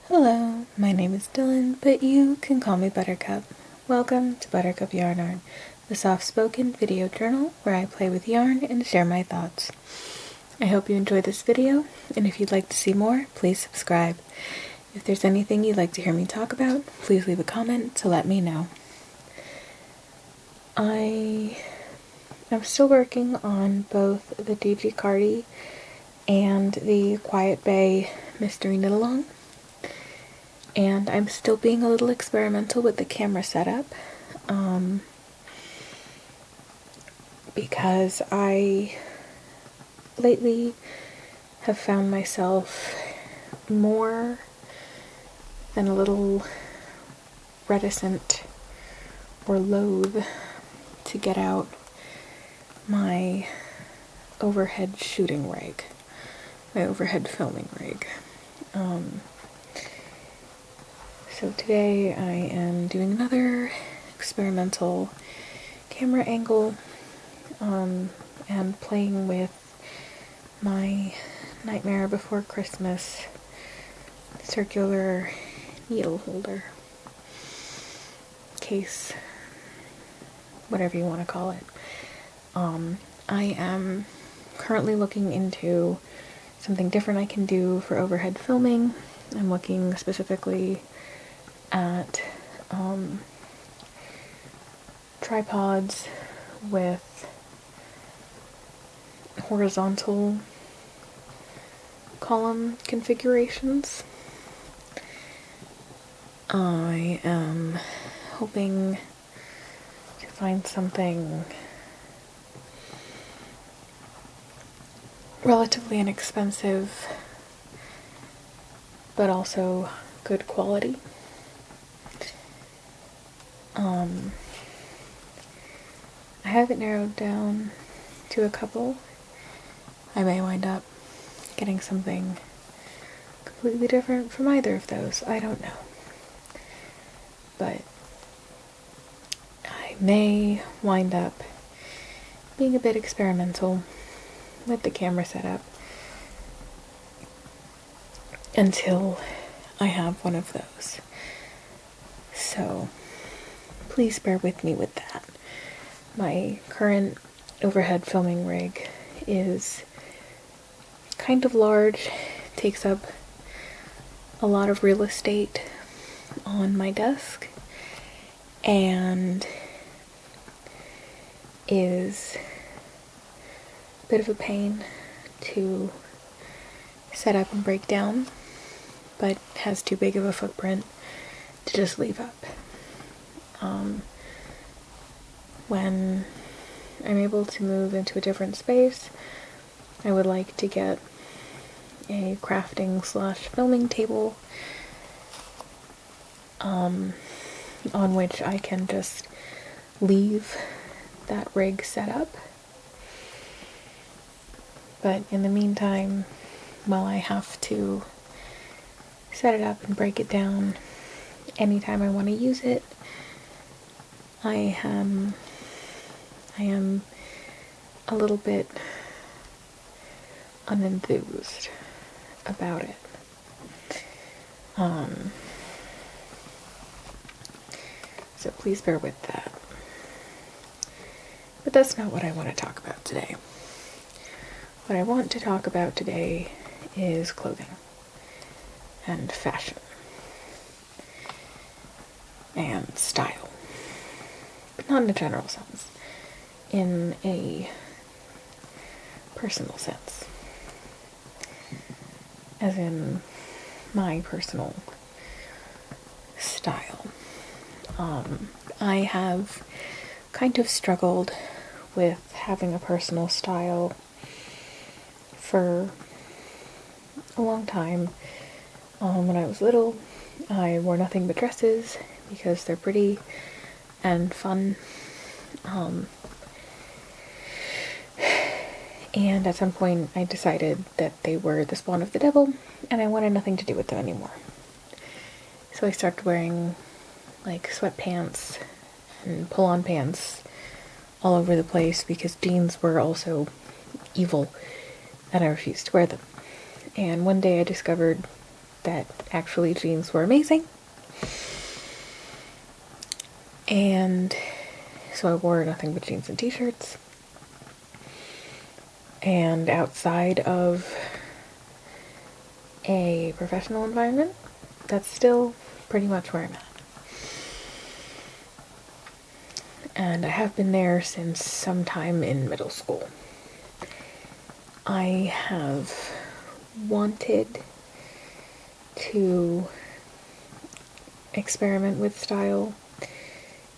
Hello, my name is Dylan, but you can call me Buttercup. Welcome to Buttercup Yarn Art, the soft-spoken video journal where I play with yarn and share my thoughts. I hope you enjoy this video, and if you'd like to see more, please subscribe. If there's anything you'd like to hear me talk about, please leave a comment to let me know. I am still working on both the DG Cardi and the Quiet Bay Mystery Knit-Along. And I'm still being a little experimental with the camera setup, because I lately have found myself more than a little reticent or loath to get out my overhead shooting rig, my overhead filming rig. So today I am doing another experimental camera angle and playing with my Nightmare Before Christmas circular needle holder case, whatever you want to call it. I am currently looking into something different I can do for overhead filming. I'm looking specifically at tripods with horizontal column configurations. I am hoping to find something relatively inexpensive but also good quality. I have it narrowed down to a couple. I may wind up getting something completely different from either of those. I don't know. But I may wind up being a bit experimental with the camera setup until I have one of those. So please bear with me with that. My current overhead filming rig is kind of large, takes up a lot of real estate on my desk, and is a bit of a pain to set up and break down, but has too big of a footprint to just leave up. When I'm able to move into a different space, I would like to get a crafting / filming table on which I can just leave that rig set up. But in the meantime, while I have to set it up and break it down anytime I want to use it, I am a little bit unenthused about it. So please bear with that. But that's not what I want to talk about today. What I want to talk about today is clothing and fashion and style, but not in a general sense, in a personal sense, as in my personal style. I have kind of struggled with having a personal style for a long time. When I was little, I wore nothing but dresses because they're pretty and fun. And at some point I decided that they were the spawn of the devil and I wanted nothing to do with them anymore. So I started wearing like sweatpants and pull-on pants all over the place because jeans were also evil and I refused to wear them. And one day I discovered that actually jeans were amazing. And so I wore nothing but jeans and t-shirts. And outside of a professional environment, that's still pretty much where I'm at. And I have been there since sometime in middle school. I have wanted to experiment with style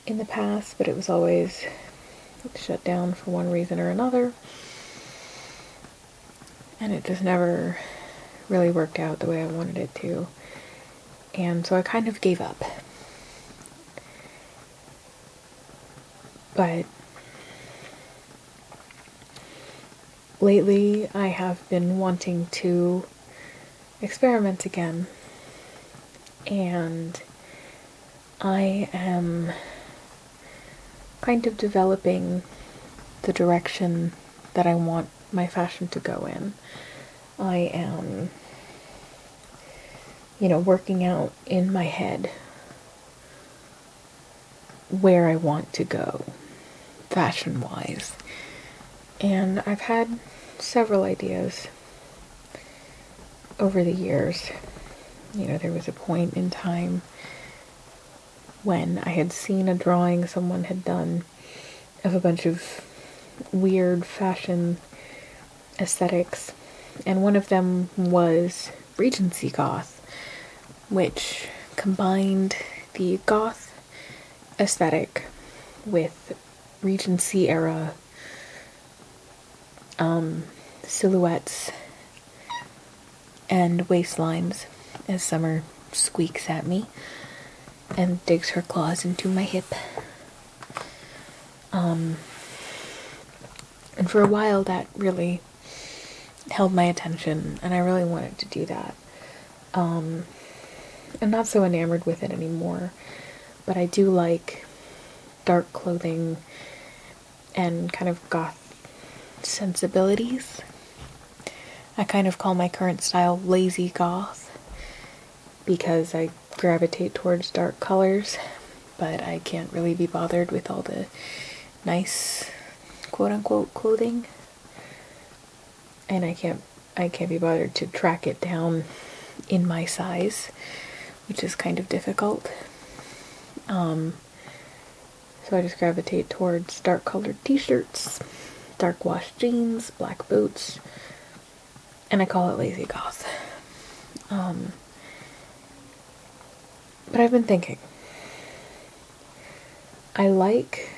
in the past, but it was always shut down for one reason or another. And it just never really worked out the way I wanted it to. And so I kind of gave up. But lately I have been wanting to experiment again. And I am kind of developing the direction that I want my fashion to go in. I am, working out in my head where I want to go, fashion-wise. And I've had several ideas over the years. There was a point in time when I had seen a drawing someone had done of a bunch of weird fashion aesthetics, and one of them was Regency goth, which combined the goth aesthetic with Regency era silhouettes and waistlines as Summer squeaks at me and digs her claws into my hip. And for a while that really held my attention, and I really wanted to do that. I'm not so enamored with it anymore, but I do like dark clothing and kind of goth sensibilities. I kind of call my current style lazy goth because I gravitate towards dark colors, but I can't really be bothered with all the nice quote-unquote clothing, and I can't be bothered to track it down in my size, which is kind of difficult. So I just gravitate towards dark colored t-shirts, dark wash jeans, black boots, and I call it lazy goth. But I've been thinking, I like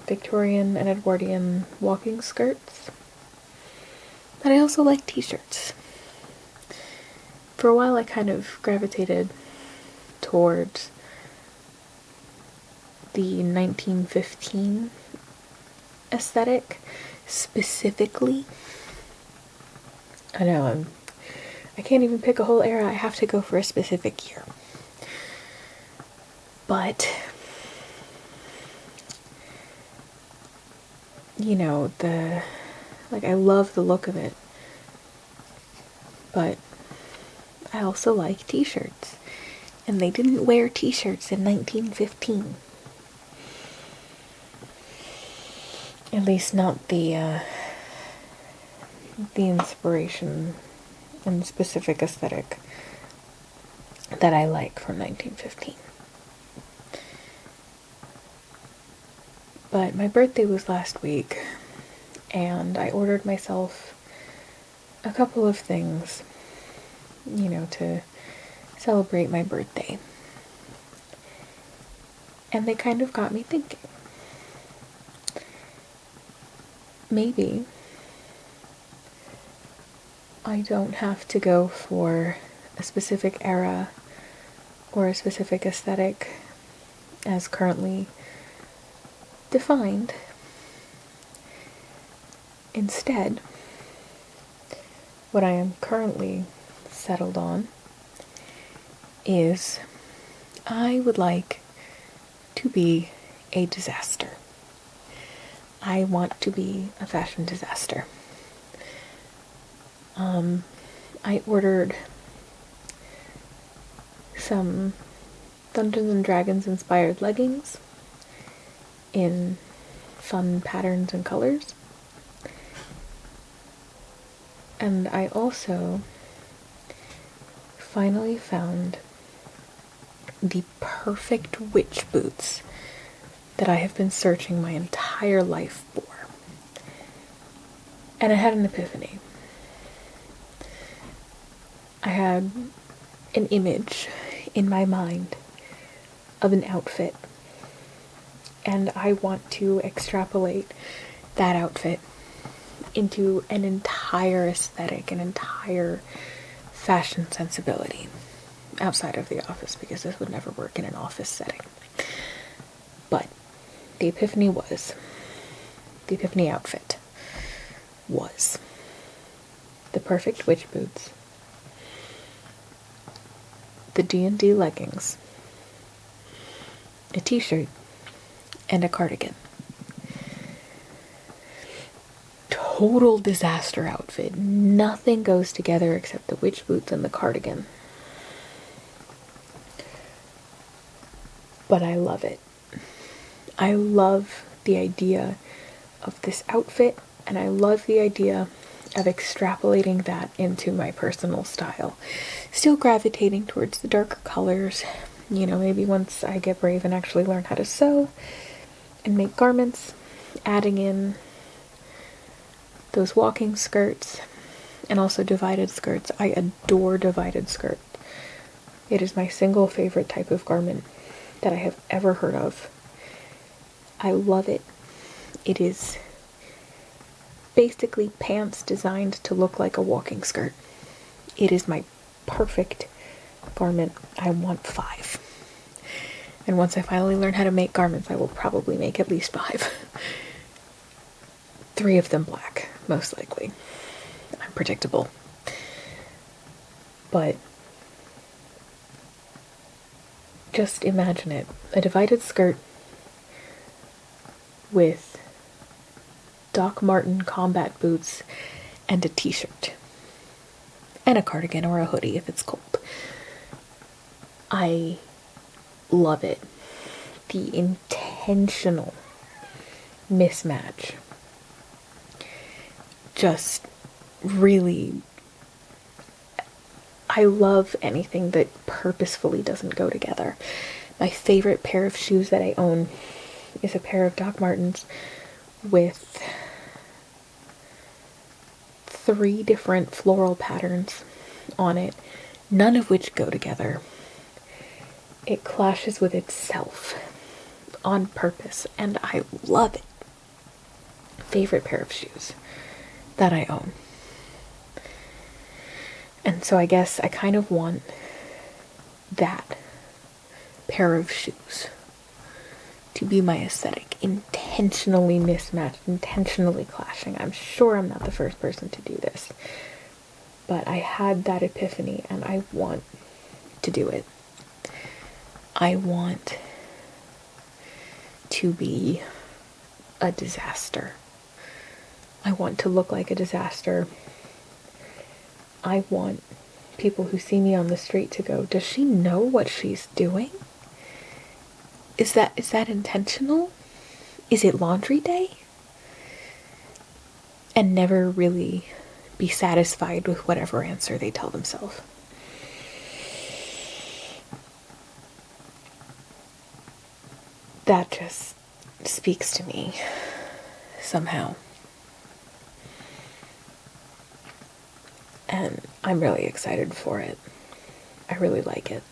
Victorian and Edwardian walking skirts, but I also like t-shirts. For a while I kind of gravitated towards the 1915 aesthetic specifically. I know, I can't even pick a whole era, I have to go for a specific year. But I love the look of it, but I also like t-shirts, and they didn't wear t-shirts in 1915. At least not the inspiration and specific aesthetic that I like from 1915. But my birthday was last week, and I ordered myself a couple of things, to celebrate my birthday. And they kind of got me thinking. Maybe I don't have to go for a specific era or a specific aesthetic as currently defined. Instead, what I am currently settled on is I would like to be a disaster. I want to be a fashion disaster. I ordered some Dungeons and Dragons inspired leggings in fun patterns and colors. And I also finally found the perfect witch boots that I have been searching my entire life for. And I had an epiphany. I had an image in my mind of an outfit, and I want to extrapolate that outfit into an entire aesthetic, an entire fashion sensibility outside of the office, because this would never work in an office setting. But the epiphany outfit was the perfect witch boots, the D&D leggings, a t-shirt, and a cardigan. Total disaster outfit. Nothing goes together except the witch boots and the cardigan. But I love it. I love the idea of this outfit, and I love the idea of extrapolating that into my personal style. Still gravitating towards the darker colors. You know, maybe once I get brave and actually learn how to sew and make garments, adding in those walking skirts and also divided skirts. I adore divided skirt. It is my single favorite type of garment that I have ever heard of. I love it. It is basically pants designed to look like a walking skirt. It is my perfect garment. I want 5. And once I finally learn how to make garments, I will probably make at least 5. 3 of them black, most likely. I'm predictable. But just imagine it. A divided skirt with Doc Marten combat boots and a t-shirt. And a cardigan or a hoodie if it's cold. I love it. The intentional mismatch just really... I love anything that purposefully doesn't go together. My favorite pair of shoes that I own is a pair of Doc Martens with 3 different floral patterns on it, none of which go together. It clashes with itself on purpose, and I love it. Favorite pair of shoes that I own. And so I guess I kind of want that pair of shoes to be my aesthetic. Intentionally mismatched, intentionally clashing. I'm sure I'm not the first person to do this. But I had that epiphany and I want to do it. I want to be a disaster. I want to look like a disaster. I want people who see me on the street to go, does she know what she's doing? Is that intentional? Is it laundry day? And never really be satisfied with whatever answer they tell themselves. That just speaks to me somehow. And I'm really excited for it. I really like it.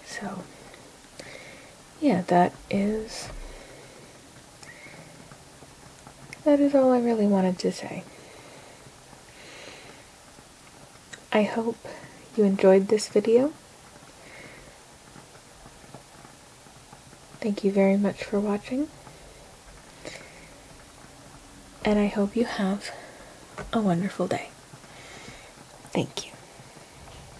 So, yeah, that is all I really wanted to say. I hope you enjoyed this video. Thank you very much for watching. And I hope you have a wonderful day. Thank you.